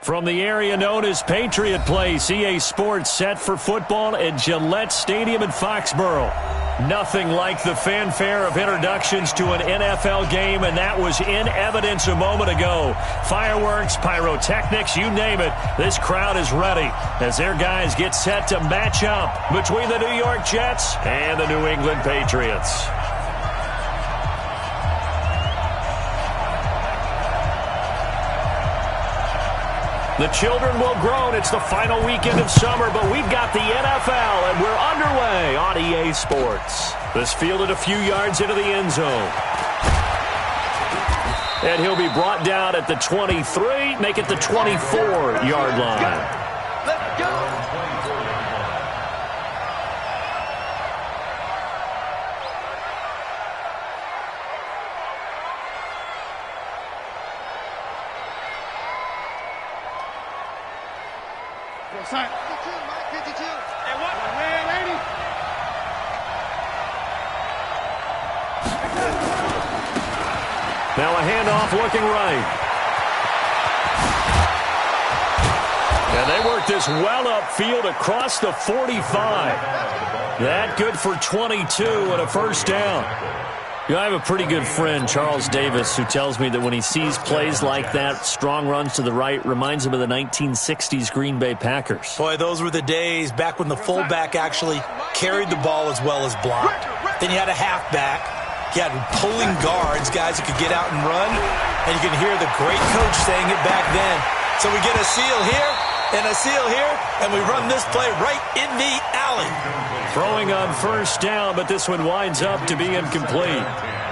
From the area known as Patriot Place, EA Sports set for football at Gillette Stadium in Foxborough. Nothing like the fanfare of introductions to an NFL game, and that was in evidence a moment ago. Fireworks, pyrotechnics, you name it. This crowd is ready as their guys get set to match up between the New York Jets and the New England Patriots. The children will groan. It's the final weekend of summer, but we've got the NFL, and we're underway on EA Sports. This fielded a few yards into the end zone. And he'll be brought down at the 23, make it the 24-yard line. Let's go. Sign. 52, Mike, 52. Hey, what? Hey, lady. Now a handoff looking right. And they work this well upfield across the 45. That good for 22 and a first down. You know, I have a pretty good friend, Charles Davis, who tells me that when he sees plays like that, strong runs to the right, reminds him of the 1960s Green Bay Packers. Boy, those were the days back when the fullback actually carried the ball as well as blocked. Then you had a halfback. You had pulling guards, guys who could get out and run. And you can hear the great coach saying it back then. So we get a seal here and a seal here, and we run this play right in the alley. Throwing on first down, but this one winds up to be incomplete.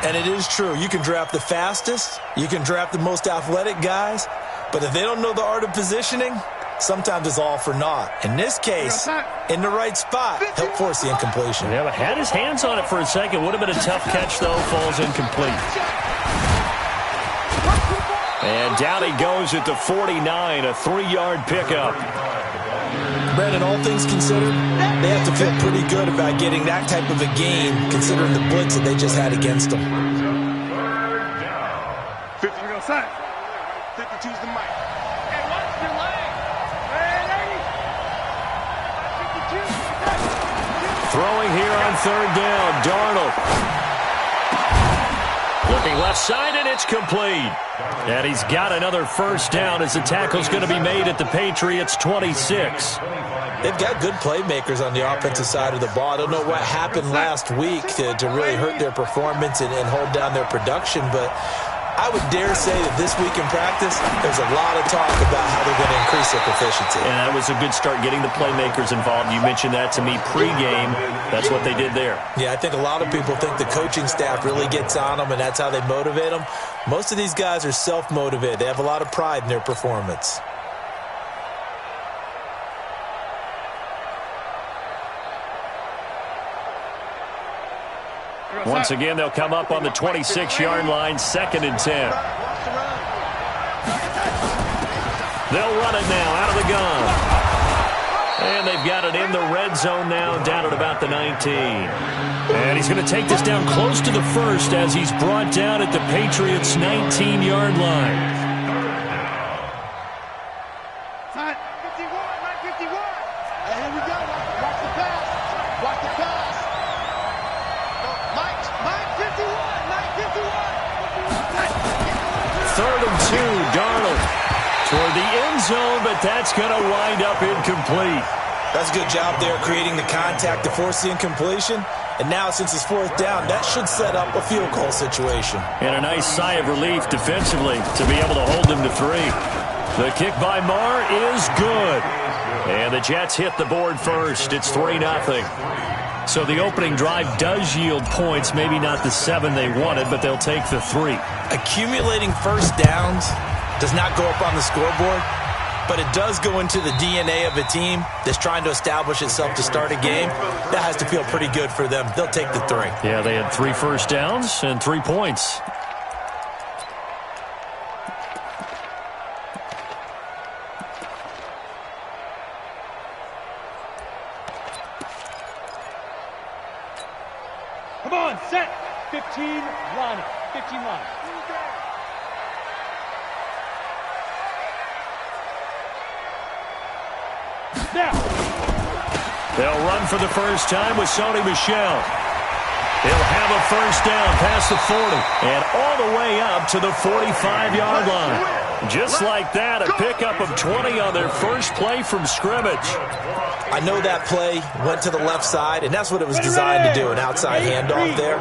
And it is true. You can draft the fastest. You can draft the most athletic guys. But if they don't know the art of positioning, sometimes it's all for naught. In this case, in the right spot, help force the incompletion. Yeah, but had his hands on it for a second. Would have been a tough catch, though. Falls incomplete. And down he goes at the 49, a 3-yard pickup. Brandon, all things considered, they have to feel pretty good about getting that type of a gain, considering the blitz that they just had against them. 50 outside. 52's the mic. Hey, watch your leg. Hey, 52. Throwing here on third down, Darnold. Looking left side, and it's complete. And he's got another first down as the tackle's going to be made at the Patriots' 26. They've got good playmakers on the offensive side of the ball. I don't know what happened last week to really hurt their performance and hold down their production, but I would dare say that this week in practice, there's a lot of talk about how they're going to increase their proficiency. And that was a good start, getting the playmakers involved. You mentioned that to me pregame. That's what they did there. Yeah, I think a lot of people think the coaching staff really gets on them, and that's how they motivate them. Most of these guys are self-motivated. They have a lot of pride in their performance. Once again, they'll come up on the 26-yard line, 2nd and 10. They'll run it now out of the gun. And they've got it in the red zone now, down at about the 19. And he's going to take this down close to the first as he's brought down at the Patriots' 19-yard line. 51, 951. Hey, here we go. Watch the pass. Watch the pass. Mike 51, 951. 3rd and 2, Darnold toward the end zone, but that's going to wind up incomplete. That's a good job there creating the contact to force the incompletion. And now, since it's 4th down, that should set up a field goal situation. And a nice sigh of relief defensively to be able to hold them to 3. The kick by Marr is good. And the Jets hit the board first. It's 3-0. So the opening drive does yield points, maybe not the 7 they wanted, but they'll take the 3. Accumulating first downs does not go up on the scoreboard, but it does go into the DNA of a team that's trying to establish itself to start a game. That has to feel pretty good for them. They'll take the 3. Yeah, they had 3 first downs and 3 points. Come on, set. 15, line it. 15 line. Now. They'll run for the first time with Sony Michel. He'll have a first down past the 40 and all the way up to the 45-yard line. Just like that, a pickup of 20 on their first play from scrimmage. I know that play went to the left side, and that's what it was designed to do, an outside handoff there.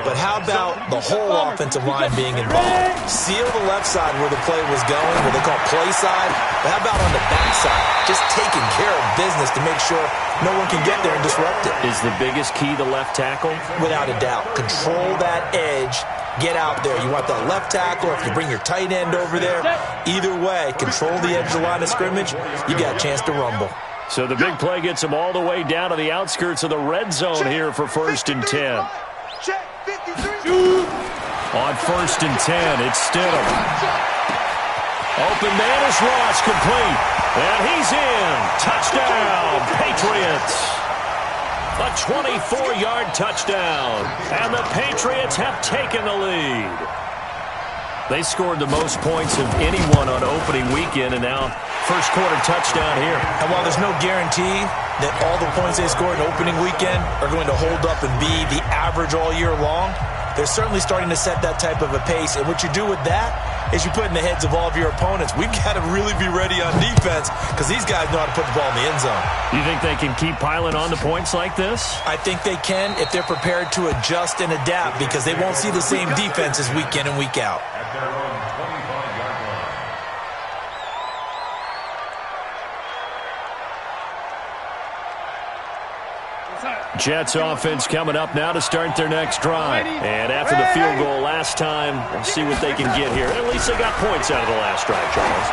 But how about the whole offensive line being involved? Seal the left side where the play was going, what they call play side. But how about on the back side? Just taking care of business to make sure no one can get there and disrupt it. Is the biggest key the left tackle? Without a doubt. Control that edge. Get out there. You want that left tackle, or if you bring your tight end over there, either way, control the edge of the line of scrimmage, you got a chance to rumble. So the big play gets them all the way down to the outskirts of the red zone here for 1st and 10. On 1st and 10, it's Stidham. Open man is Ross, complete. And he's in. Touchdown, Patriots. A 24-yard touchdown. And the Patriots have taken the lead. They scored the most points of anyone on opening weekend, and now first quarter touchdown here. And while there's no guarantee that all the points they scored in opening weekend are going to hold up and be the average all year long, they're certainly starting to set that type of a pace. And what you do with that is you put in the heads of all of your opponents, we've got to really be ready on defense because these guys know how to put the ball in the end zone. You think they can keep piling on the points like this? I think they can if they're prepared to adjust and adapt, because they won't see the same defenses week in and week out. Jets offense coming up now to start their next drive. And after the field goal last time, we'll see what they can get here. At least they got points out of the last drive, Charles.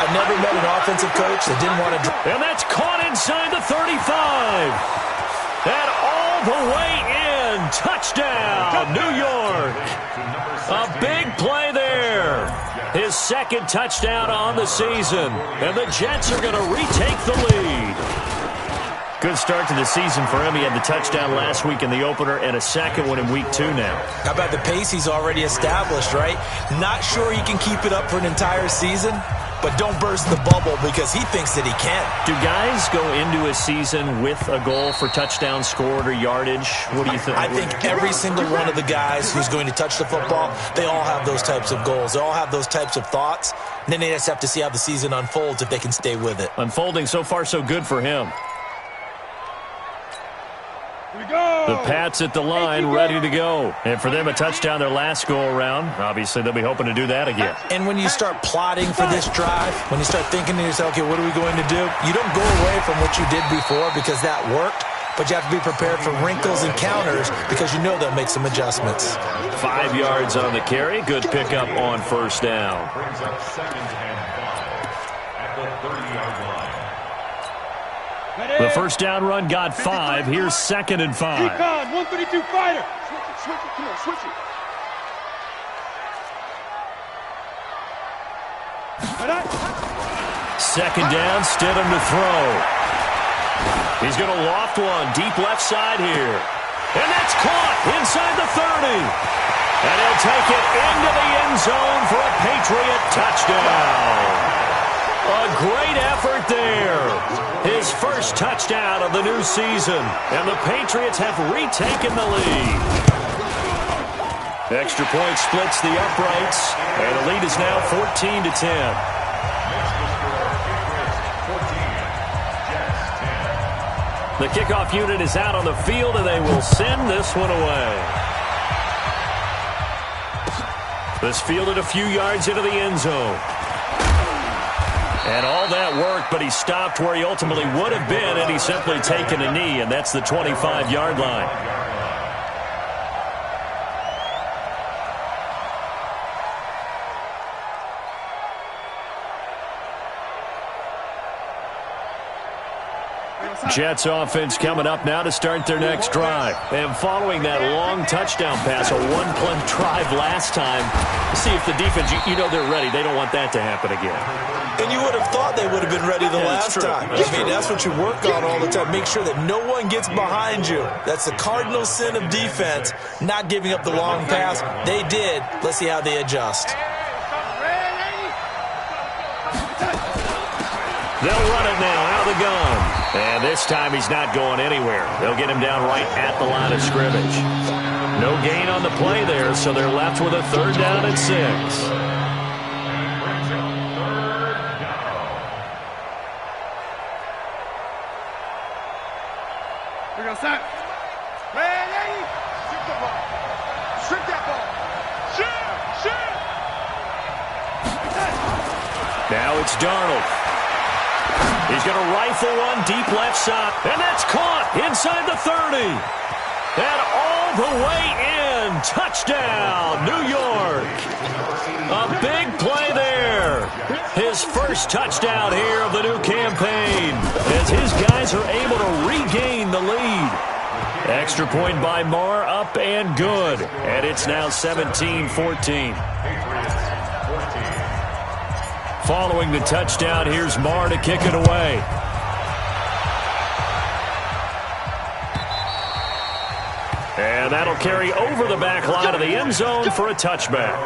I've never met an offensive coach that didn't want to... And that's caught inside the 35. And all the way in. Touchdown, New York. A big play there. His second touchdown on the season. And the Jets are going to retake the lead. Good start to the season for him. He had the touchdown last week in the opener and a second one in week 2 now. How about the pace he's already established, right? Not sure he can keep it up for an entire season, but don't burst the bubble because he thinks that he can. Do guys go into a season with a goal for touchdown scored or yardage? What do you think? I think every single one of the guys who's going to touch the football, they all have those types of goals. They all have those types of thoughts. And then they just have to see how the season unfolds if they can stay with it. Unfolding so far so good for him. The Pats at the line, ready to go. And for them, a touchdown their last go-around. Obviously, they'll be hoping to do that again. And when you start plotting for this drive, when you start thinking to yourself, okay, what are we going to do? You don't go away from what you did before because that worked, but you have to be prepared for wrinkles and counters because you know they'll make some adjustments. 5 yards on the carry. Good pickup on first down. The first down run got 5. Here's 2nd and 5. Econ, 132 fighter. Switch it, come on, switch it. Second down, Stidham to throw. He's going to loft one deep left side here. And that's caught inside the 30. And he'll take it into the end zone for a Patriot touchdown. A great effort there. His first touchdown of the new season. And the Patriots have retaken the lead. Extra point splits the uprights. And the lead is now 14-10. The kickoff unit is out on the field, and they will send this one away. This fielded a few yards into the end zone. And all that work, but he stopped where he ultimately would have been, and he's simply taken a knee, and that's the 25-yard line. Jets offense coming up now to start their next drive. And following that long touchdown pass, a one-play drive last time, see if the defense, you know they're ready. They don't want that to happen again. And you would have thought they would have been ready the last time. I mean, that's what you work on all the time. Make sure that no one gets behind you. That's the cardinal sin of defense, not giving up the long pass. They did. Let's see how they adjust. They'll run it now out the gun. And this time he's not going anywhere. They'll get him down right at the line of scrimmage. No gain on the play there, so they're left with a 3rd down and 6. We go, son. Ready? Strip the ball. Strip that ball. Shoot! Now it's Darnold. He's going to rifle one deep left side. And that's caught inside the 30. And all the way in. Touchdown, New York. A big play there. His first touchdown here of the new campaign as his guys are able to regain the lead. Extra point by Marr, up and good. And it's now 17-14. Following the touchdown, here's Marr to kick it away. And that'll carry over the back line of the end zone for a touchback.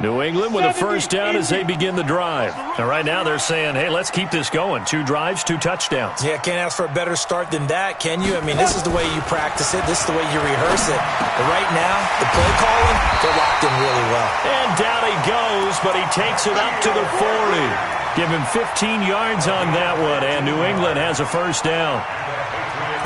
New England with a first down as they begin the drive. And right now they're saying, hey, let's keep this going. 2 drives, 2 touchdowns. Yeah, can't ask for a better start than that, can you? I mean, this is the way you practice it. This is the way you rehearse it. But right now, the play calling, they're locked in really well. And down he goes, but he takes it up to the 40. Give him 15 yards on that one, and New England has a first down.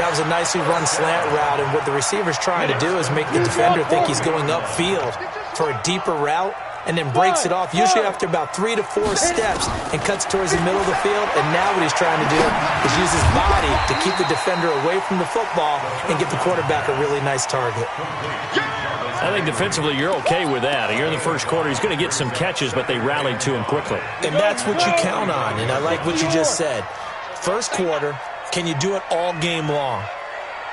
That was a nicely run slant route, and what the receiver's trying to do is make the defender think he's going upfield for a deeper route, and then breaks it off, usually after about 3 to 4 steps, and cuts towards the middle of the field. And now what he's trying to do is use his body to keep the defender away from the football and give the quarterback a really nice target. I think defensively you're okay with that. Here in the first quarter, he's going to get some catches, but they rallied to him quickly. And that's what you count on, and I like what you just said. First quarter, can you do it all game long?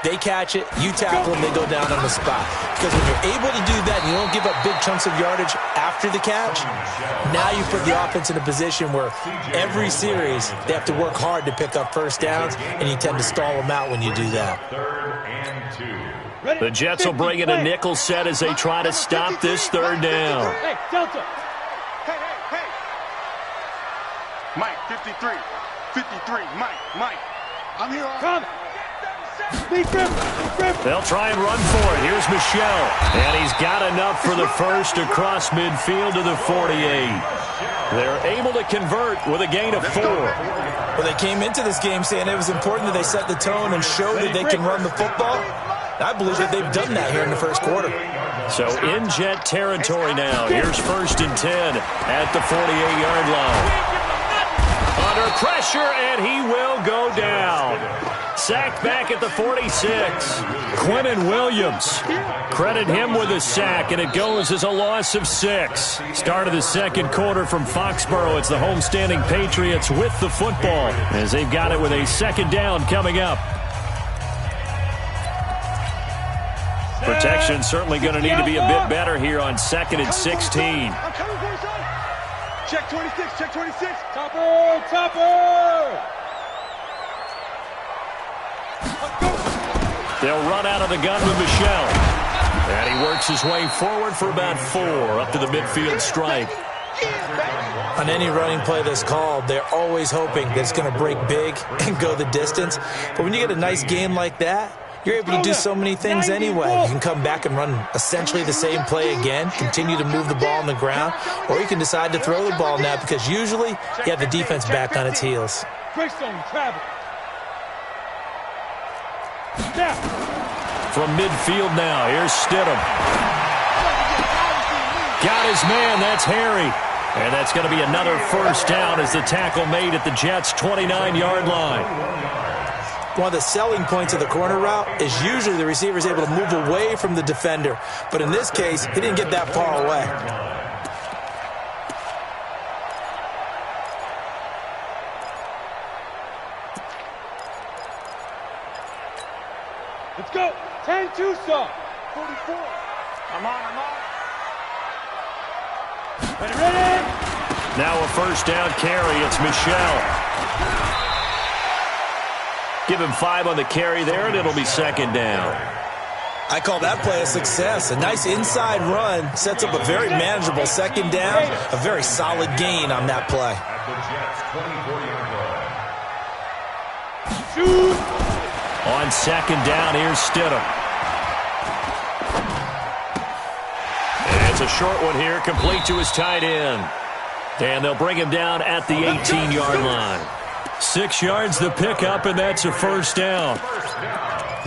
They catch it, you tackle them, they go down on the spot. Because when you're able to do that and you don't give up big chunks of yardage after the catch, now you put the offense in a position where every series they have to work hard to pick up first downs, and you tend to stall them out when you do that. The Jets will bring in a nickel set as they try to stop this 3rd down. Hey, Delta. Hey. Mike, 53. Mike. I'm here. Come. They'll try and run for it. Here's Michelle. And he's got enough for the first across midfield to the 48. They're able to convert with a gain of 4. Well, they came into this game saying it was important that they set the tone and show that they can run the football. I believe that they've done that here in the first quarter. So in Jet territory now. Here's 1st and 10 at the 48-yard line. Under pressure, and he will go down. Sacked back at the 46. Quinnen Williams. Credit him with a sack, and it goes as a loss of 6. Start of the second quarter from Foxborough. It's the homestanding Patriots with the football as they've got it with a 2nd down coming up. Protection certainly going to need to be a bit better here on 2nd and 16. I'm coming for you, son. Check 26. Topper. They'll run out of the gun with Michelle. And he works his way forward for about 4 up to the midfield stripe. On any running play that's called, they're always hoping that it's going to break big and go the distance. But when you get a nice game like that, you're able to do so many things anyway. You can come back and run essentially the same play again, continue to move the ball on the ground, or you can decide to throw the ball now because usually you have the defense back on its heels. From midfield now, here's Stidham. Got his man, that's Harry. And that's going to be another first down as the tackle made at the Jets' 29-yard line. One of the selling points of the corner route is usually the receiver is able to move away from the defender. But in this case, he didn't get that far away. Let's go. 10 Tucson. 44. I'm on. Ready. Now a first down carry. It's Michelle. Give him 5 on the carry there, and it'll be 2nd down. I call that play a success. A nice inside run sets up a very manageable second down, a very solid gain on that play. On second down, here's Stidham. And it's a short one here, complete to his tight end. And they'll bring him down at the 18-yard line. 6 yards the pickup, and that's a first down.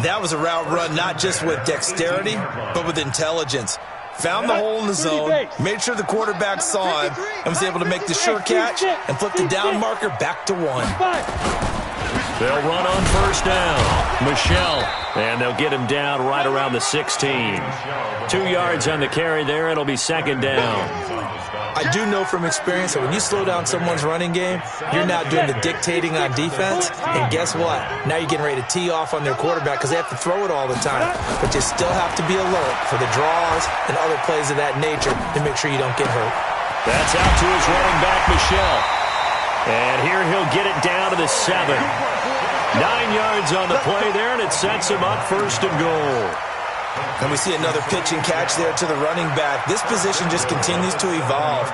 That was a route run not just with dexterity, but with intelligence. Found the hole in the zone, made sure the quarterback saw him, and was able to make the sure catch and flip the down marker back to 1. They'll run on first down. Michelle, and they'll get him down right around the 16. 2 yards on the carry there. It'll be second down. I do know from experience that when you slow down someone's running game, you're now doing the dictating on defense. And guess what? Now you're getting ready to tee off on their quarterback because they have to throw it all the time. But you still have to be alert for the draws and other plays of that nature to make sure you don't get hurt. That's out to his running back, Michelle. And here he'll get it down to the 7. 9 yards on the play there, and it sets him up first and goal. And we see another pitch and catch there to the running back. This position just continues to evolve.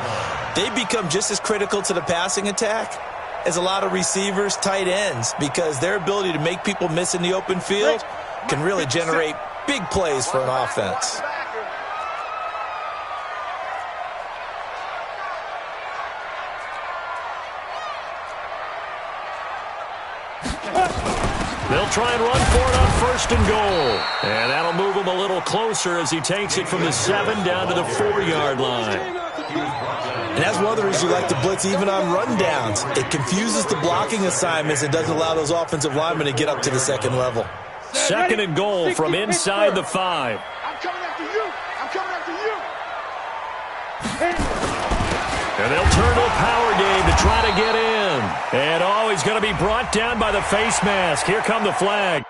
They become just as critical to the passing attack as a lot of receivers, tight ends, because their ability to make people miss in the open field can really generate big plays for an offense. They'll try and run for it on first and goal. And that'll move him a little closer as he takes it from the 7 down to the 4-yard line. And that's one of the reasons you like to blitz even on rundowns. It confuses the blocking assignments and doesn't allow those offensive linemen to get up to the second level. Second and goal from inside the 5. I'm coming after you. I'm coming after you. And they'll turn to a power game to try to get in. And, oh, he's going to be brought down by the face mask. Here come the flag.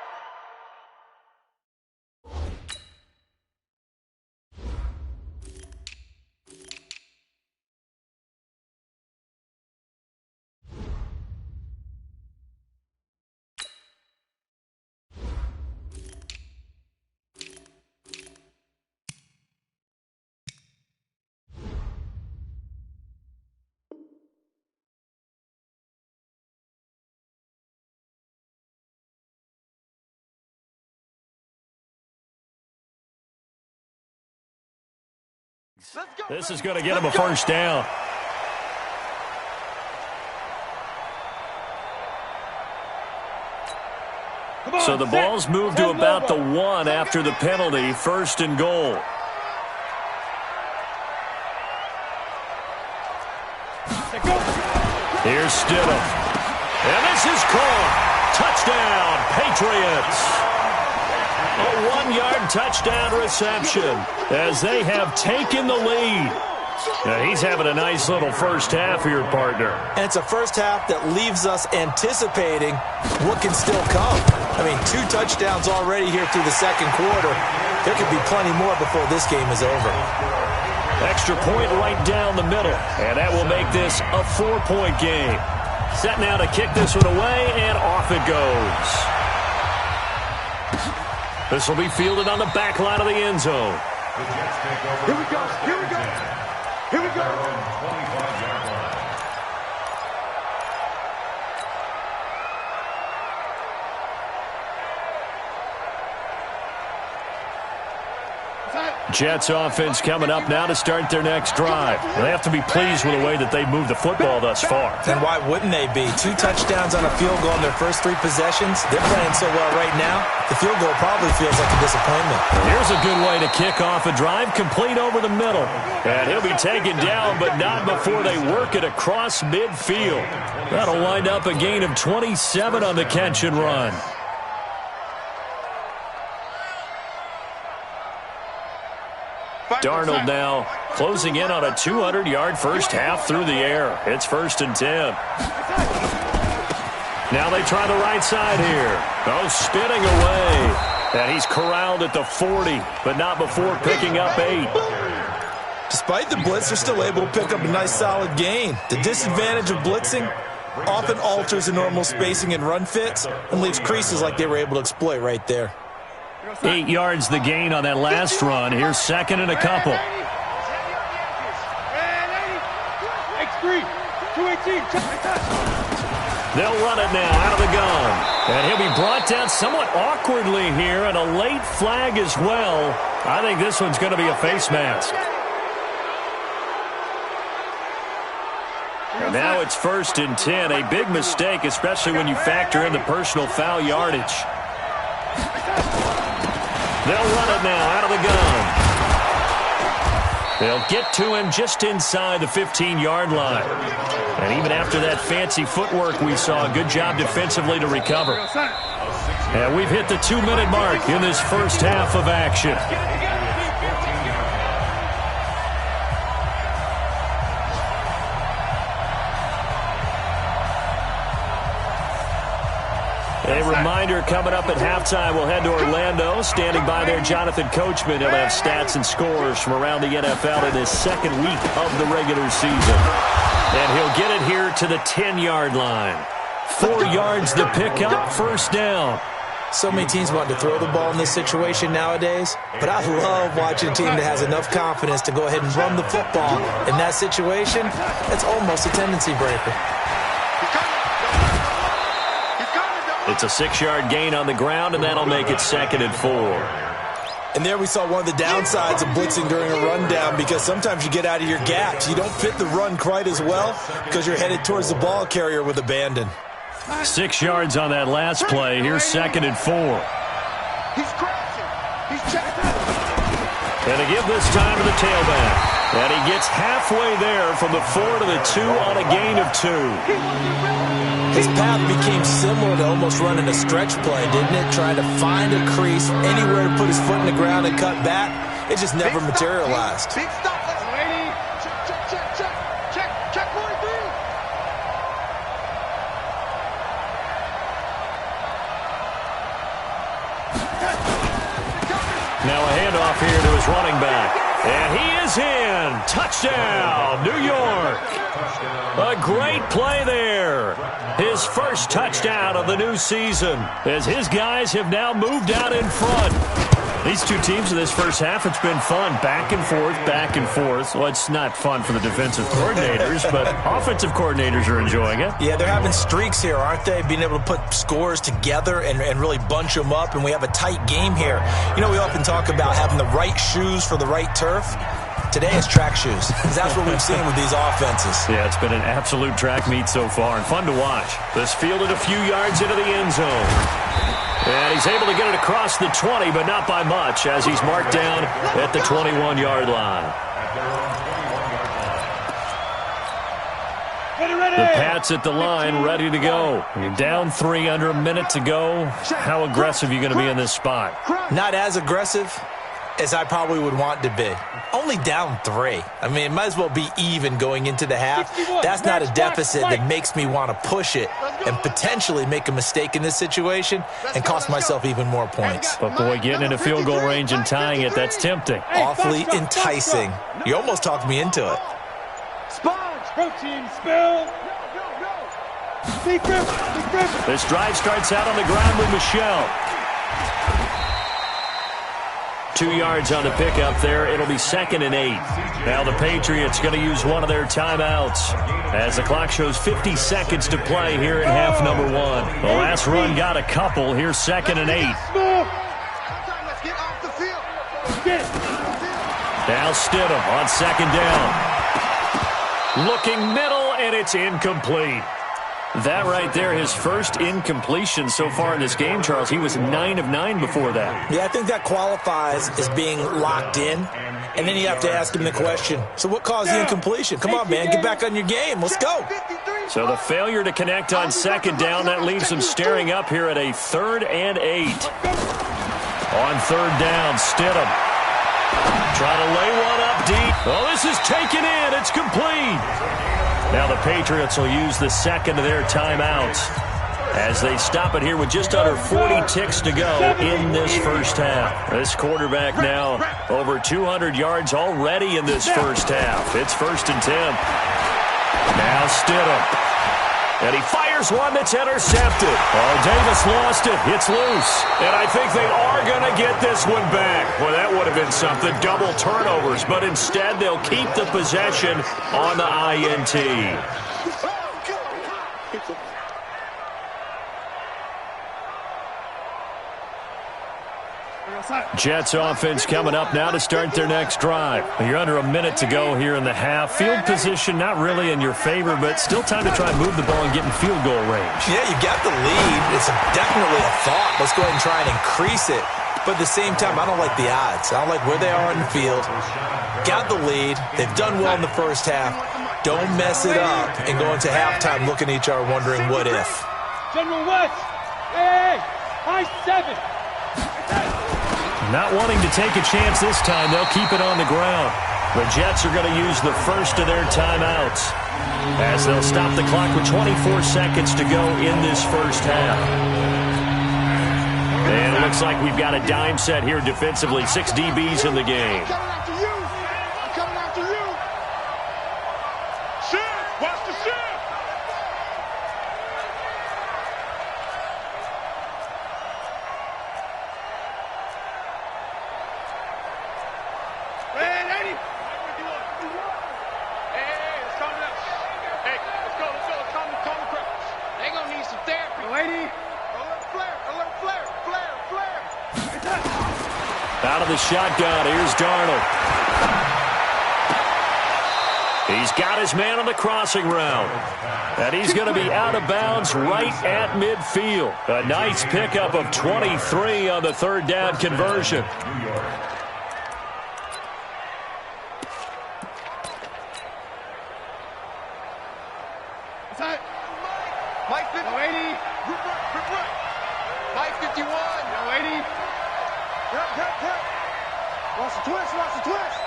This is going to get him a first down. So the ball's moved to about the 1 after the penalty. First and goal. Here's Stidham. And this is caught. Touchdown, Patriots. A 1-yard touchdown reception as they have taken the lead. Now he's having a nice little first half here, partner. And it's a first half that leaves us anticipating what can still come. I mean, 2 touchdowns already here through the second quarter. There could be plenty more before this game is over. Extra point right down the middle, and that will make this a 4-point game. Set now to kick this one away, and off it goes. This will be fielded on the back line of the end zone. Here we go. Here we go. Here we go. Jets offense coming up now to start their next drive. They have to be pleased with the way that they moved the football thus far. And why wouldn't they be? 2 touchdowns on a field goal in their first 3 possessions. They're playing so well right now, the field goal probably feels like a disappointment. Here's a good way to kick off a drive, complete over the middle. And he'll be taken down, but not before they work it across midfield. That'll wind up a gain of 27 on the catch and run. Darnold now closing in on a 200-yard first half through the air. It's 1st and 10. Now they try the right side here. Oh, spinning away. And he's corralled at the 40, but not before picking up 8. Despite the blitz, they're still able to pick up a nice solid gain. The disadvantage of blitzing often alters the normal spacing and run fits and leaves creases like they were able to exploit right there. 8 yards the gain on that last run. Here's second and a couple. X3, 218. They'll run it now out of the gun. And he'll be brought down somewhat awkwardly here, and a late flag as well. I think this one's going to be a face mask. And now it's 1st and 10. A big mistake, especially when you factor in the personal foul yardage. They'll run it now out of the gun. They'll get to him just inside the 15-yard line. And even after that fancy footwork we saw, good job defensively to recover. And we've hit the 2-minute mark in this first half of action. A reminder, coming up at halftime, we'll head to Orlando. Standing by there, Jonathan Coachman. He'll have stats and scores from around the NFL in this second week of the regular season. And he'll get it here to the 10-yard line. 4 yards the pickup, first down. So many teams want to throw the ball in this situation nowadays, but I love watching a team that has enough confidence to go ahead and run the football. In that situation, that's almost a tendency breaker. It's a 6-yard gain on the ground, and that'll make it 2nd and 4. And there we saw one of the downsides of blitzing during a rundown, because sometimes you get out of your gaps. You don't fit the run quite as well because you're headed towards the ball carrier with abandon. 6 yards on that last play. Here's 2nd and 4. He's crashing. He's checking. And a give this time to the tailback. And he gets halfway there from the 4 to the 2 on a gain of 2. His path became similar to almost running a stretch play, didn't it? Trying to find a crease, anywhere to put his foot in the ground and cut back. It just never materialized. Big stop. Check 43. Now a handoff here to his running back. And he is in. Touchdown, New York. A great play there. His first touchdown of the new season, as his guys have now moved out in front. These two teams in this first half, it's been fun. Back and forth, back and forth. Well, it's not fun for the defensive coordinators, but offensive coordinators are enjoying it. Yeah, they're having streaks here, aren't they? Being able to put scores together and really bunch them up, and we have a tight game here. You know, we often talk about having the right shoes for the right turf. Today is track shoes. That's what we've seen with these offenses. Yeah, it's been an absolute track meet so far, and fun to watch. This fielded a few yards into the end zone. And he's able to get it across the 20, but not by much, as he's marked down at the 21-yard line. The Pats at the line, ready to go. You're down 3 under a minute to go. How aggressive are you going to be in this spot? Not as aggressive as I probably would want to be. Only down 3. I mean, it might as well be even going into the half. That's not a deficit that makes me want to push it and potentially make a mistake in this situation and cost myself even more points. But, boy, getting into field goal range and tying it, that's tempting. Awfully enticing. You almost talked me into it. Sponge, protein spill. This drive starts out on the ground with Michelle. 2 yards on the pickup there. It'll be 2nd and 8. Now the Patriots going to use one of their timeouts as the clock shows 50 seconds to play here in half number 1. The last run got a couple. Here's 2nd and 8. Now Stidham on 2nd down. Looking middle, and it's incomplete. That right there, his first incompletion so far in this game, Charles. He was 9 of 9 before that. Yeah, I think that qualifies as being locked in. And then you have to ask him the question, so what caused the incompletion? Come on, man, get back on your game. Let's go. So the failure to connect on 2nd down, that leaves him staring up here at a 3rd and 8. On 3rd down, Stidham. Trying to lay one up deep. Oh, this is taken in. It's complete. Now the Patriots will use the 2nd of their timeouts as they stop it here with just under 40 ticks to go in this first half. This quarterback now over 200 yards already in this first half. It's 1st and 10. Now Stidham. And he fires one that's intercepted. Oh, Davis lost it. It's loose. And I think they are going to get this one back. Well, that would have been something. Double turnovers. But instead, they'll keep the possession on the INT. Jets offense coming up now to start their next drive. You're under a minute to go here in the half. Field position not really in your favor, but still time to try and move the ball and get in field goal range. Yeah, you got the lead. It's definitely a thought. Let's go ahead and try and increase it. But at the same time, I don't like the odds. I don't like where they are on the field. Got the lead. They've done well in the first half. Don't mess it up and go into halftime looking at each other wondering what if. General West. Hey, high 7. Not wanting to take a chance this time, they'll keep it on the ground. The Jets are going to use the first of their timeouts as they'll stop the clock with 24 seconds to go in this first half. And it looks like we've got a dime set here defensively. 6 DBs in the game. I'm coming after you. I'm coming after you. Shift. Watch the shift. Out of the shotgun, here's Darnold. He's got his man on the crossing route. And he's going to be out of bounds right at midfield. A nice pickup of 23 on the third down conversion. Mike 50. No 80. Mike 51. No 80. Watch the twist. Watch the twist.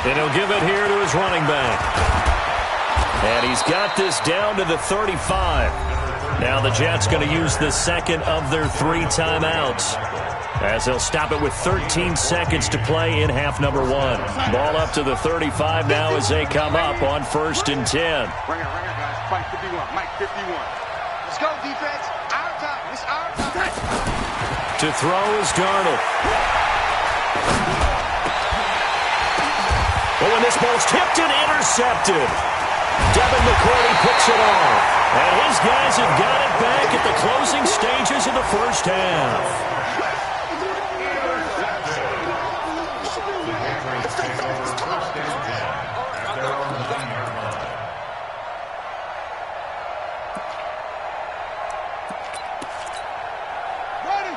And he'll give it here to his running back. And he's got this down to the 35. Now the Jets going to use the second of their 3 timeouts as they'll stop it with 13 seconds to play in half number 1. Ball up to the 35 now as they come up on 1st and 10. Ringer, guys. Mike 51. Mike 51. Let's go, defense. Our time. It's our time. To throw is Darnold. Oh, and this ball's tipped and intercepted. Devin McCourty picks it off. And his guys have got it back at the closing stages of the first half.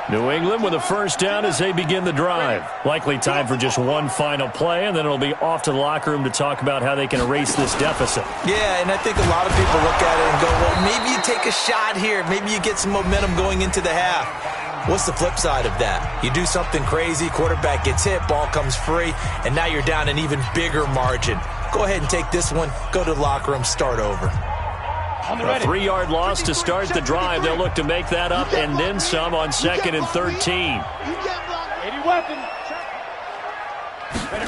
New England with a first down as they begin the drive. Likely time for just one final play, and then it'll be off to the locker room to talk about how they can erase this deficit. Yeah, and I think a lot of people look at it and go, well, maybe you take a shot here. Maybe you get some momentum going into the half. What's the flip side of that? You do something crazy, quarterback gets hit, ball comes free, and now you're down an even bigger margin. Go ahead and take this one, go to the locker room, start over. A 3-yard loss to start the drive. They'll look to make that up and then some on 2nd and 13. 80 weapon.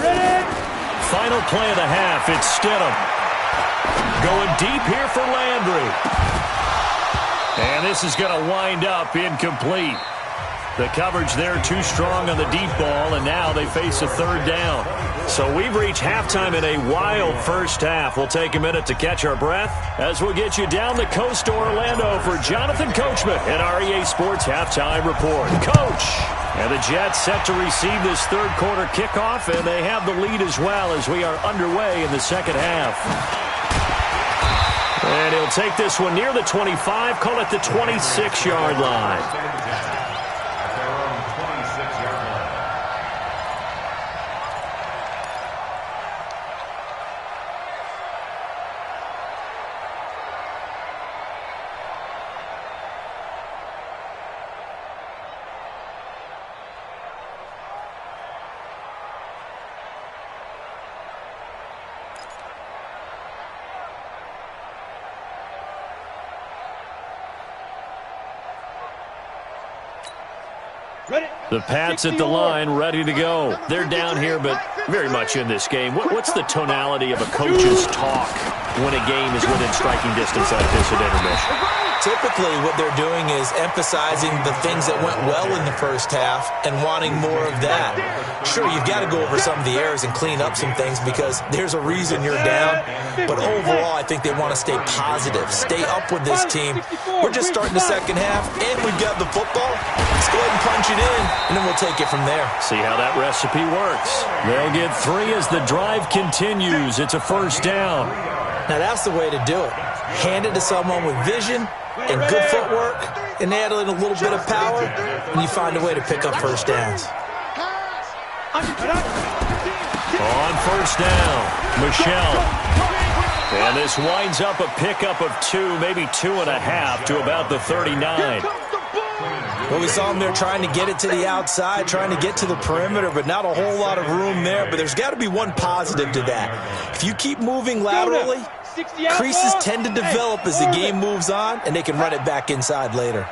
Ready. Final play of the half. It's Stidham. Going deep here for Landry. And this is going to wind up incomplete. The coverage there too strong on the deep ball, and now they face a 3rd down. So we've reached halftime in a wild first half. We'll take a minute to catch our breath as we'll get you down the coast to Orlando for Jonathan Coachman at our EA Sports Halftime Report. Coach! And the Jets set to receive this 3rd quarter kickoff, and they have the lead as well as we are underway in the second half. And he'll take this one near the 25, call it the 26-yard line. The Pats at the line, ready to go. They're down here, but very much in this game. What's the tonality of a coach's talk when a game is within striking distance like this at intermission? Typically, what they're doing is emphasizing the things that went well in the first half and wanting more of that. Sure, you've got to go over some of the errors and clean up some things because there's a reason you're down. But overall, I think they want to stay positive, stay up with this team. We're just starting the second half, and we've got the football. Let's go ahead and punch it in, and then we'll take it from there. See how that recipe works. They'll get 3 as the drive continues. It's a first down. Now, that's the way to do it. Hand it to someone with vision and good footwork, and add in a little bit of power, and you find a way to pick up first downs. On first down, Michelle. And this winds up a pickup of 2, maybe 2.5 to about the 39. Well, we saw him there trying to get it to the outside, trying to get to the perimeter, but not a whole lot of room there. But there's got to be one positive to that. If you keep moving laterally, creases tend to develop as the game moves on, and they can run it back inside later.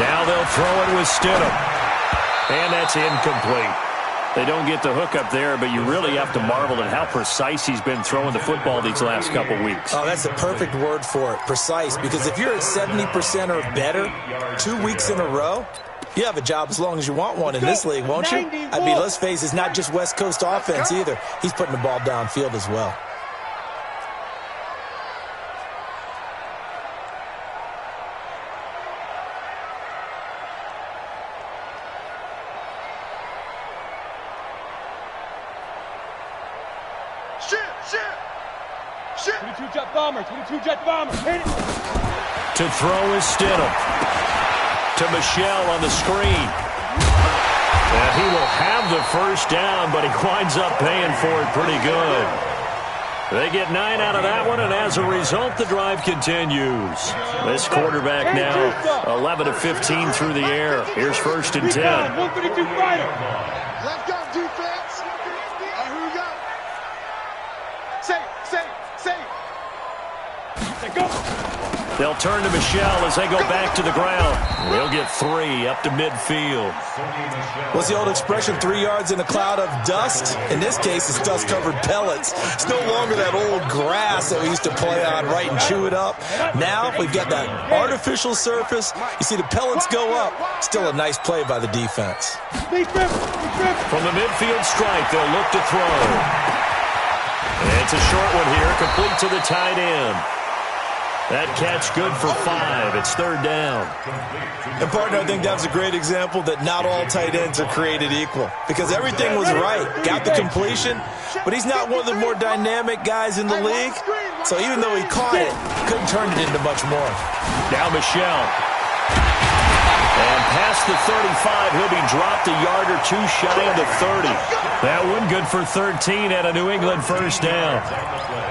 Now they'll throw it with Stidham. And that's incomplete. They don't get the hook up there, but you really have to marvel at how precise he's been throwing the football these last couple weeks. Oh, that's the perfect word for it, precise. Because if you're at 70% or better 2 weeks in a row, you have a job as long as you want one in this league, won't you? I mean, let's face it, it's not just West Coast offense either. He's putting the ball downfield as well. Shit. 22-jet bomber. 22-jet bomber. Hit it. To throw is Stidham. To Michelle on the screen. And he will have the first down, but he winds up paying for it pretty good. They get 9 out of that one, and as a result, the drive continues. This quarterback now 11 of 15 through the air. Here's first and 10. 152 fighter. Let's go, defense. Here we go. Say. Go. They'll turn to Michelle as they go back to the ground. They'll get 3 up to midfield. What's the old expression, 3 yards in a cloud of dust? In this case, it's dust-covered pellets. It's no longer that old grass that we used to play on, right, and chew it up. Now we've got that artificial surface. You see the pellets go up. Still a nice play by the defense. From the midfield stripe, they'll look to throw. And it's a short one here, complete to the tight end. That catch good for 5. It's third down. And, partner, I think that was a great example that not all tight ends are created equal. Because everything was right. Got the completion, but he's not one of the more dynamic guys in the league. So even though he caught it, couldn't turn it into much more. Now Michelle. And past the 35, he'll be dropped a yard or 2 shy of the 30. That one good for 13 at a New England first down.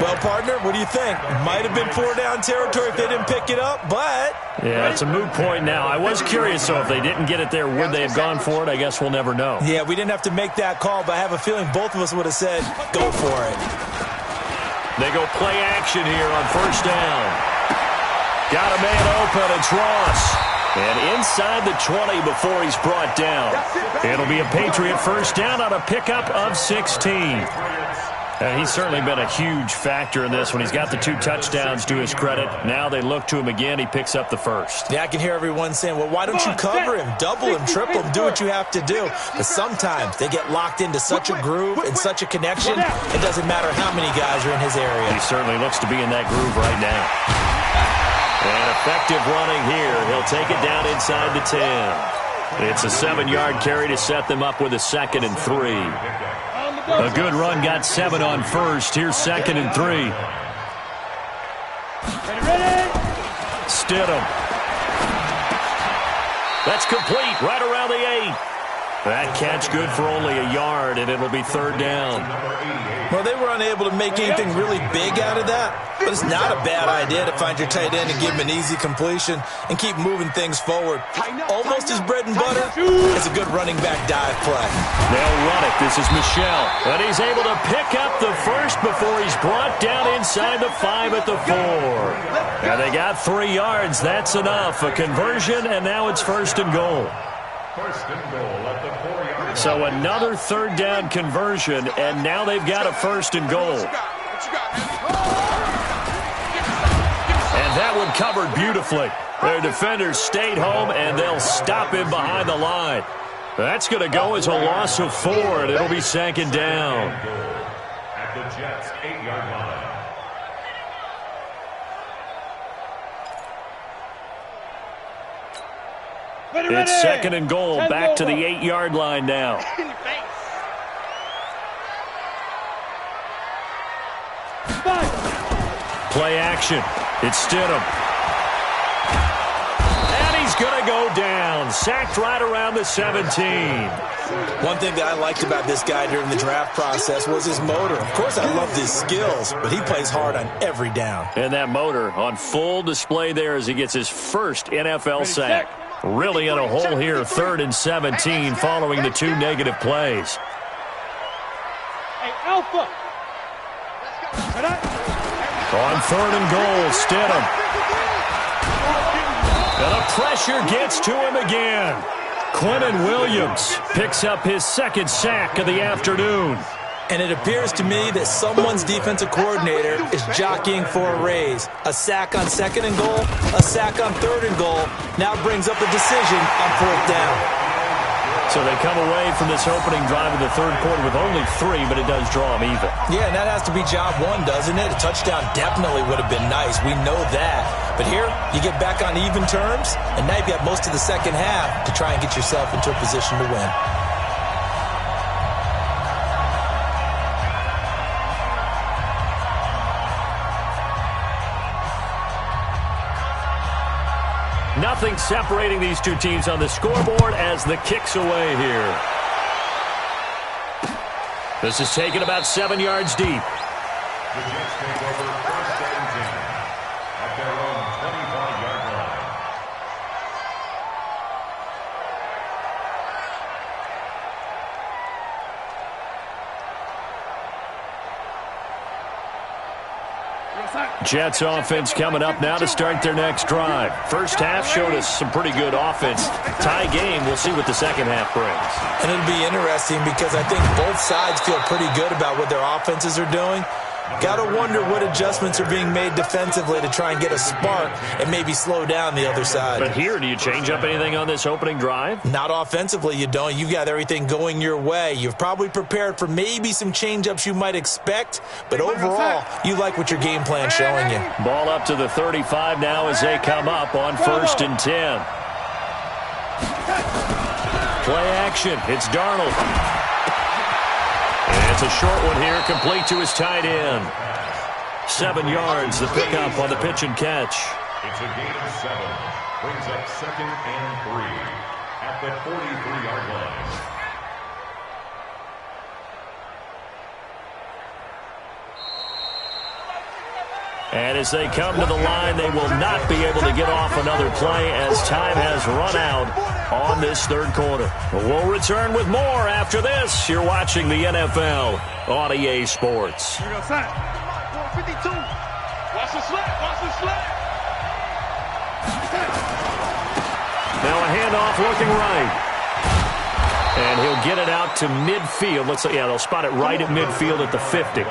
Well, partner, what do you think? Might have been 4-down territory if they didn't pick it up, but... Yeah, it's a moot point now. I was curious, though, if they didn't get it there, would they have gone for it? I guess we'll never know. Yeah, we didn't have to make that call, but I have a feeling both of us would have said, go for it. They go play action here on first down. Got a man open, it's Ross. And inside the 20 before he's brought down. It'll be a Patriot first down on a pickup of 16. And he's certainly been a huge factor in this when he's got the 2 touchdowns to his credit. Now they look to him again. He picks up the first. Yeah, I can hear everyone saying, well, why don't you cover him, double him, triple him, do what you have to do. But sometimes they get locked into such a groove and such a connection, it doesn't matter how many guys are in his area. He certainly looks to be in that groove right now. And effective running here. He'll take it down inside the 10. It's a 7-yard carry to set them up with a 2nd and 3. A good run got 7 on first. Here's 2nd and 3. Stidham. That's complete right around the 8. That catch good for only a yard, and it'll be third down. Well, they were unable to make anything really big out of that, but it's not a bad idea to find your tight end and give him an easy completion and keep moving things forward. Almost his bread and butter is a good running back dive play. They'll run it. This is Michelle, and he's able to pick up the first before he's brought down inside the 5 at the 4. And they got 3 yards. That's enough. A conversion, and now it's first and goal. First and goal at the 4-yard line. So another third down conversion, and now they've got a first and goal. And that one covered beautifully. Their defenders stayed home, and they'll stop him behind the line. That's going to go as a loss of 4, and it'll be second down. At the Jets' 8-yard line. It's second and goal, back to the 8-yard line now. Play action. It's Stidham. And he's going to go down. Sacked right around the 17. One thing that I liked about this guy during the draft process was his motor. Of course, I loved his skills, but he plays hard on every down. And that motor on full display there as he gets his first NFL sack. Really in a hole here, 3rd and 17 following the 2 negative plays. Hey, Alpha. On 3rd and goal, Stidham. And the pressure gets to him again. Quentin Williams picks up his 2nd sack of the afternoon. And it appears to me that someone's defensive coordinator is jockeying for a raise. A sack on 2nd and goal, a sack on 3rd and goal. Now brings up a decision on 4th down. So they come away from this opening drive in the 3rd quarter with only 3, but it does draw them even. Yeah, and that has to be job 1, doesn't it? A touchdown definitely would have been nice. We know that. But here, you get back on even terms, and now you've got most of the second half to try and get yourself into a position to win. Nothing separating these two teams on the scoreboard as the kick's away here. This is taken about 7 yards deep. The Jets take over 1st and 10 at their own 25-yard line. Jets offense coming up now to start their next drive. First half showed us some pretty good offense. Tie game, we'll see what the second half brings. And it'll be interesting because I think both sides feel pretty good about what their offenses are doing. Got to wonder what adjustments are being made defensively to try and get a spark and maybe slow down the other side. But here, do you change up anything on this opening drive? Not offensively, you don't. You've got everything going your way. You've probably prepared for maybe some change-ups you might expect, but overall, you like what your game plan's showing you. Ball up to the 35 now as they come up on 1st and 10. Play action. It's Darnold. And it's a short one here, complete to his tight end. 7 yards, the pickup on the pitch and catch. It's a gain of 7. Brings up 2nd and 3 at the 43-yard line. And as they come to the line, they will not be able to get off another play as time has run out on this 3rd quarter. We'll return with more after this. You're watching the NFL on EA Sports. Watch the slap. Watch the slap. Now a handoff looking right. And he'll get it out to midfield. Yeah, they'll spot it right at midfield at the 50.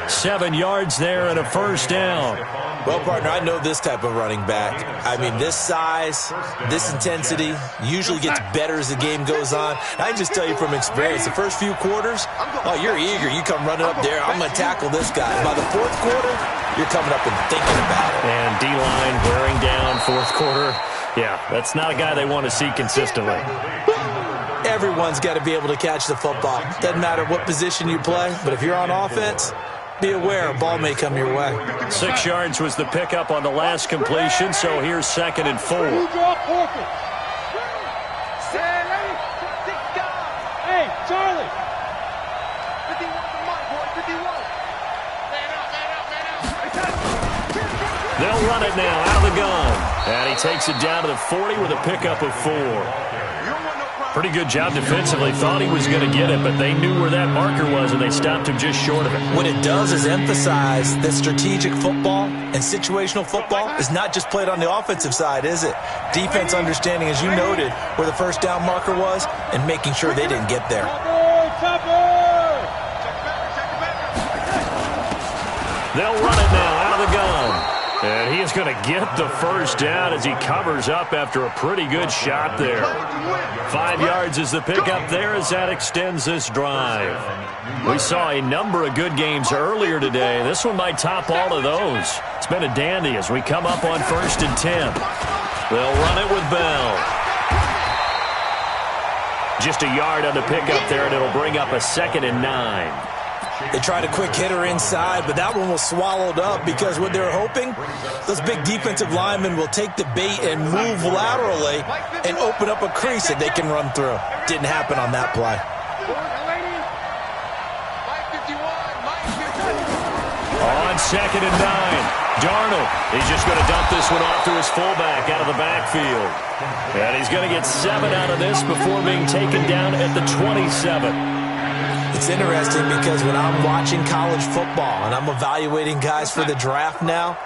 7 yards there and a first down. Well, partner, I know this type of running back. I mean, this size, this intensity usually gets better as the game goes on. I can just tell you from experience, the first few quarters, oh, you're eager. You come running up there. I'm going to tackle this guy. By the 4th quarter, you're coming up and thinking about it. And D-line wearing down 4th quarter. Yeah, that's not a guy they want to see consistently. Everyone's got to be able to catch the football. Doesn't matter what position you play, but if you're on offense, be aware a ball may come your way. 6 yards was the pickup on the last completion, so here's 2nd and 4. Hey, Charlie. 51 They'll run it now out of the gun. And he takes it down to the 40 with a pickup of 4. You don't want no Pretty good job defensively. Thought he was going to get it, but they knew where that marker was, and they stopped him just short of it. What it does is emphasize that strategic football and situational football is not just played on the offensive side, is it? Defense understanding, as you noted, where the first down marker was and making sure they didn't get there. They'll run it now out of the gun. And he is going to get the first down as he covers up after a pretty good shot there. 5 yards is the pickup there as that extends this drive. We saw a number of good games earlier today. This one might top all of those. It's been a dandy as we come up on 1st and 10. They'll run it with Bell. Just a yard on the pickup there, and it'll bring up a 2nd and 9. They tried a quick hitter inside, but that one was swallowed up because what they're hoping, those big defensive linemen will take the bait and move laterally and open up a crease that they can run through. Didn't happen on that play. On 2nd and 9, Darnold. He's just going to dump this one off to his fullback out of the backfield. And he's going to get 7 out of this before being taken down at the 27. It's interesting because when I'm watching college football and I'm evaluating guys for the draft now,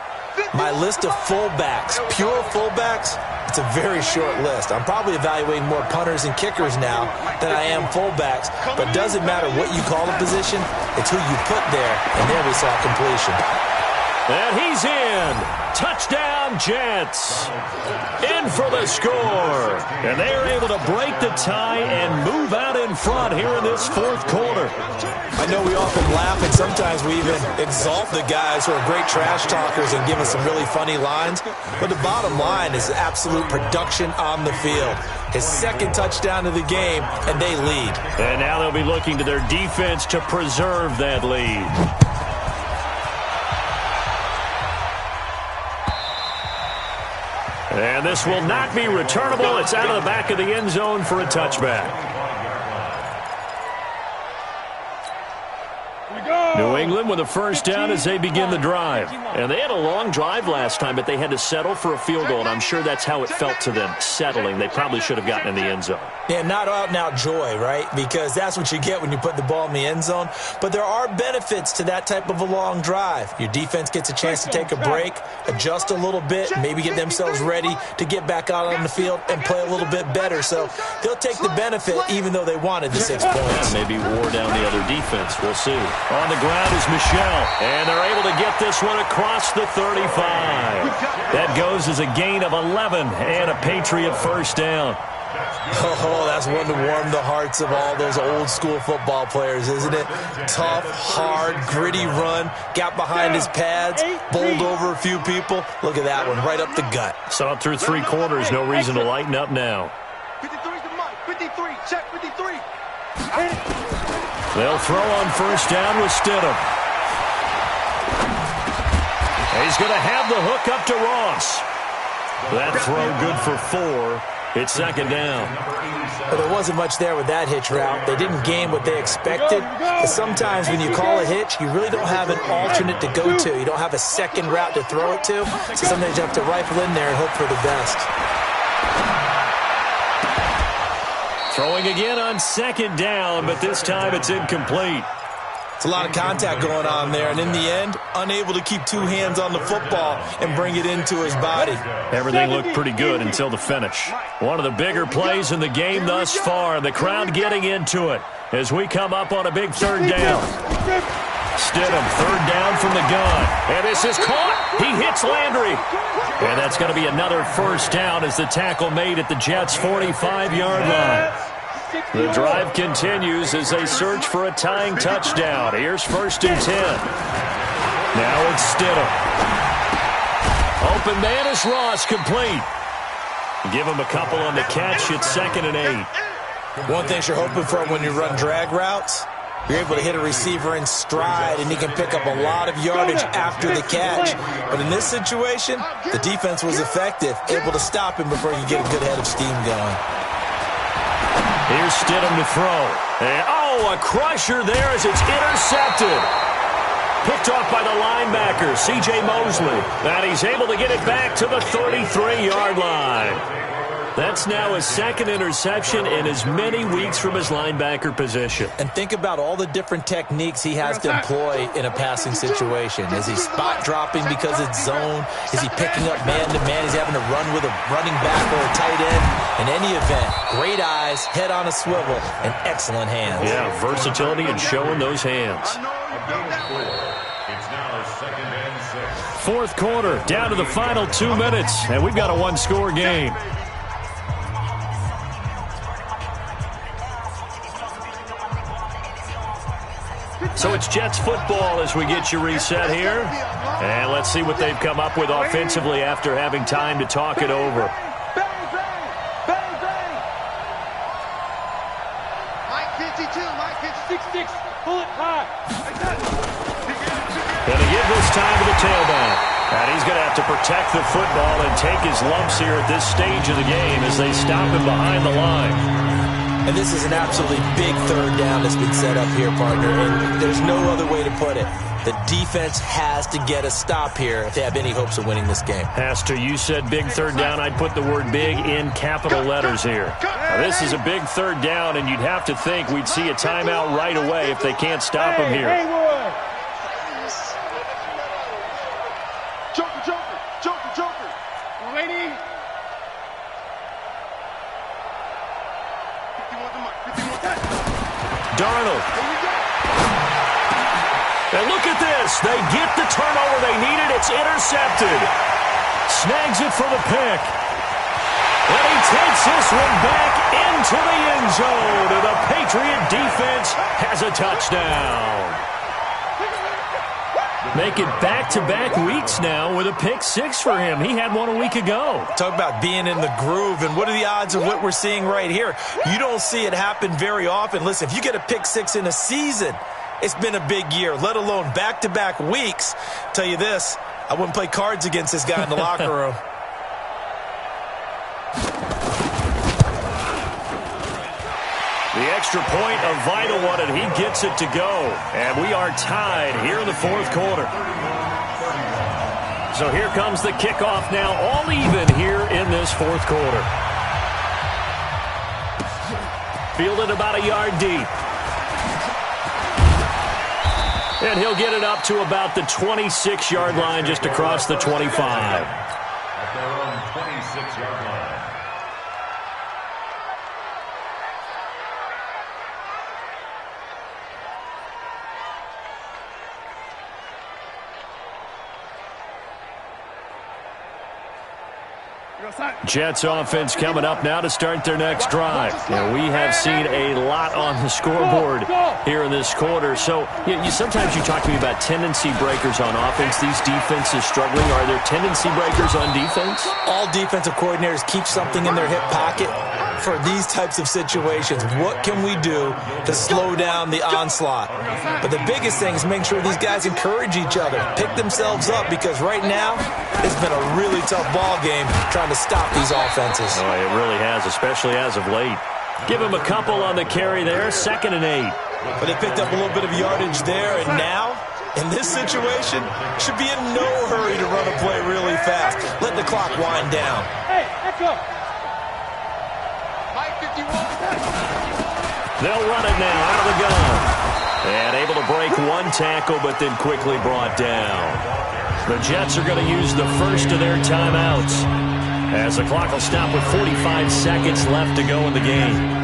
my list of fullbacks, pure fullbacks, it's a very short list. I'm probably evaluating more punters and kickers now than I am fullbacks, but it doesn't matter what you call the position, it's who you put there, and there we saw completion. And he's in. Touchdown, Jets. In for the score. And they are able to break the tie and move out in front here in this 4th quarter. I know we often laugh, and sometimes we even exalt the guys who are great trash talkers and give us some really funny lines. But the bottom line is absolute production on the field. His 2nd touchdown of the game, and they lead. And now they'll be looking to their defense to preserve that lead. And this will not be returnable. It's out of the back of the end zone for a touchback. New England with a first down as they begin the drive. And they had a long drive last time, but they had to settle for a field goal, and I'm sure that's how it felt to them, settling. They probably should have gotten in the end zone. Yeah, not out-and-out joy, right? Because that's what you get when you put the ball in the end zone. But there are benefits to that type of a long drive. Your defense gets a chance to take a break, adjust a little bit, maybe get themselves ready to get back out on the field and play a little bit better. So they'll take the benefit even though they wanted the 6 points. Maybe wore down the other defense. We'll see. On the ground is Michel, and they're able to get this one across the 35. That goes as a gain of 11 and a Patriot first down. Oh, that's one to warm the hearts of all those old-school football players, isn't it? Tough, hard, gritty run, got behind his pads, bowled over a few people. Look at that one, right up the gut. Saw it through 3 quarters, no reason to lighten up now. 53's the mic, 53, check 53. They'll throw on first down with Stidham. He's going to have the hook up to Ross. That throw good for 4. It's 2nd down. But there wasn't much there with that hitch route. They didn't gain what they expected. But sometimes when you call a hitch, you really don't have an alternate to go to. You don't have a second route to throw it to. So sometimes you have to rifle in there and hope for the best. Throwing again on 2nd down, but this time it's incomplete. It's a lot of contact going on there, and in the end, unable to keep 2 hands on the football and bring it into his body. Everything looked pretty good until the finish. One of the bigger plays in the game thus far. The crowd getting into it as we come up on a big 3rd down. Stidham, 3rd down from the gun. And this is caught. He hits Landry. And that's going to be another first down as the tackle made at the Jets' 45-yard line. The drive continues as they search for a tying touchdown. Here's 1st and 10. Now it's Stidham. Open man is Ross, complete. Give him a couple on the catch. It's 2nd and 8. One thing you're hoping for when you run drag routes, you're able to hit a receiver in stride, and he can pick up a lot of yardage after the catch. But in this situation, the defense was effective, able to stop him before you get a good head of steam going. Here's Stidham to throw. And, a crusher there as it's intercepted. Picked off by the linebacker, C.J. Mosley. And he's able to get it back to the 33-yard line. That's now his second interception in as many weeks from his linebacker position. And think about all the different techniques he has to employ in a passing situation. Is he spot dropping because it's zone? Is he picking up man-to-man? He's having to run with a running back or a tight end. In any event, great eyes, head on a swivel, and excellent hands. Yeah, versatility and showing those hands. It's now 2nd and 6. Fourth quarter, down to the final 2 minutes, and we've got a one-score game. So it's Jets football as we get you reset here. And let's see what they've come up with offensively after having time to talk it over. Bang, bang, bang, bang. Mike 52, Mike 52. 6-6, pull it high. Going to give this time to the tailback. And he's going to have to protect the football and take his lumps here at this stage of the game as they stop him behind the line. And this is an absolutely big third down that's been set up here, partner, and there's no other way to put it. The defense has to get a stop here if they have any hopes of winning this game. Has to. You said big third down. I'd put the word big in capital letters here. Now, this is a big third down, and you'd have to think we'd see a timeout right away if they can't stop him here. Joker, Joker, Joker, Joker. Ready? 51 to Mike, 51. Darnold. And look at this. They get the turnover they needed. It's intercepted. Snags it for the pick. And he takes this one back into the end zone. And the Patriot defense has a touchdown. Make it back-to-back weeks now with a pick six for him. He had one a week ago. Talk about being in the groove, and what are the odds of what we're seeing right here? You don't see it happen very often. Listen, if you get a pick six in a season, it's been a big year, let alone back-to-back weeks. Tell you this, I wouldn't play cards against this guy in the locker room. The extra point, a vital one, and he gets it to go. And we are tied here in the fourth quarter. So here comes the kickoff now, all even here in this fourth quarter. Fielded about a yard deep. And he'll get it up to about the 26-yard line, just across the 25. At their own 26-yard line. Jets offense coming up now to start their next drive. And we have seen a lot on the scoreboard here in this quarter. So sometimes you talk to me about tendency breakers on offense. These defenses struggling. Are there tendency breakers on defense? All defensive coordinators keep something in their hip pocket for these types of situations. What can we do to slow down the onslaught? But the biggest thing is make sure these guys encourage each other, pick themselves up, because right now it's been a really tough ball game trying to stop these offenses. Oh, it really has, especially as of late. Give him a couple on the carry there, 2nd and 8. But they picked up a little bit of yardage there, and now, in this situation, should be in no hurry to run a play really fast. Let the clock wind down. Hey, echo. They'll run it now out of the gun. And able to break one tackle, but then quickly brought down. The Jets are going to use the first of their timeouts, as the clock will stop with 45 seconds left to go in the game.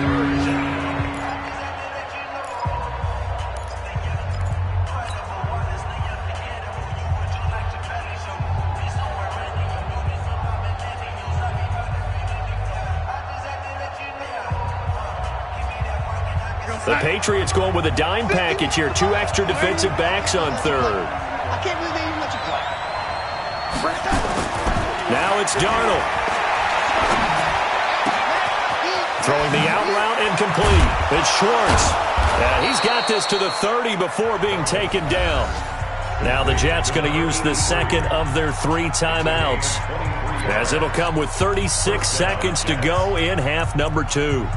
The Patriots going with a dime package here. 2 extra defensive backs on third. I can't believe they even let you play. Now it's Darnold. Throwing the out route incomplete. It's Schwartz. And he's got this to the 30 before being taken down. Now the Jets going to use the second of their 3 timeouts, as it'll come with 36 seconds to go in half number 2.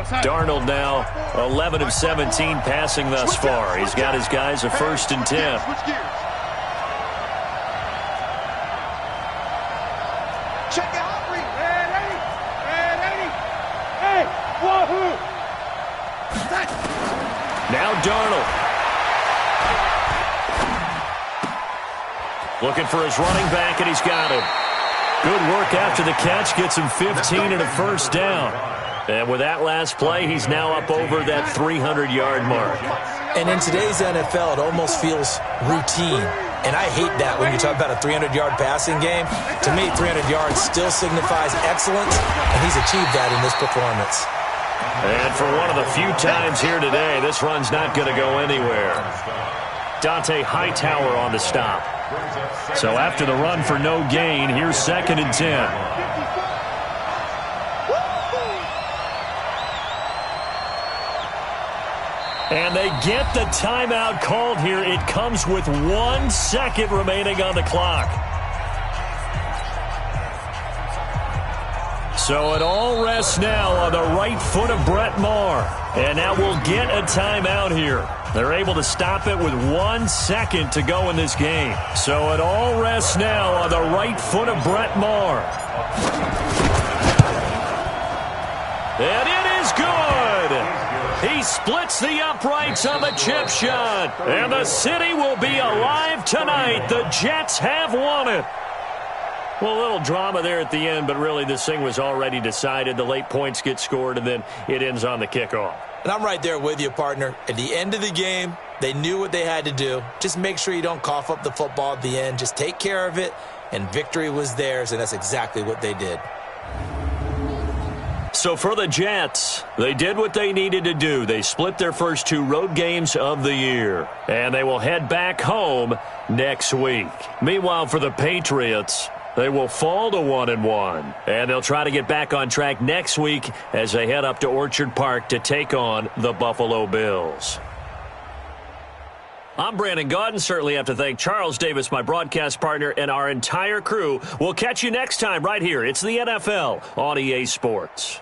Darnold now 11 of 17 passing thus far. He's got his guys a 1st and 10. Check it out, ready? Hey, wahoo! Now Darnold. Looking for his running back, and he's got him. Good work after the catch. Gets him 15 and a 1st down. And with that last play, he's now up over that 300-yard mark. And in today's NFL, it almost feels routine. And I hate that when you talk about a 300-yard passing game. To me, 300 yards still signifies excellence, and he's achieved that in this performance. And for one of the few times here today, this run's not going to go anywhere. Dante Hightower on the stop. So after the run for no gain, here's 2nd and 10. And they get the timeout called here. It comes with 1 second remaining on the clock. So it all rests now on the right foot of Brett Maher. And now we'll get a timeout here. They're able to stop it with 1 second to go in this game. So it all rests now on the right foot of Brett Maher. And it is good. He splits the uprights on the chip shot. And the city will be alive tonight. The Jets have won it. Well, a little drama there at the end, but really this thing was already decided. The late points get scored, and then it ends on the kickoff. And I'm right there with you, partner. At the end of the game, they knew what they had to do. Just make sure you don't cough up the football at the end. Just take care of it, and victory was theirs, and that's exactly what they did. So for the Jets, they did what they needed to do. They split their first 2 road games of the year, and they will head back home next week. Meanwhile, for the Patriots, they will fall to 1-1, and they'll try to get back on track next week as they head up to Orchard Park to take on the Buffalo Bills. I'm Brandon Gaudin. Certainly have to thank Charles Davis, my broadcast partner, and our entire crew. We'll catch you next time right here. It's the NFL on EA Sports.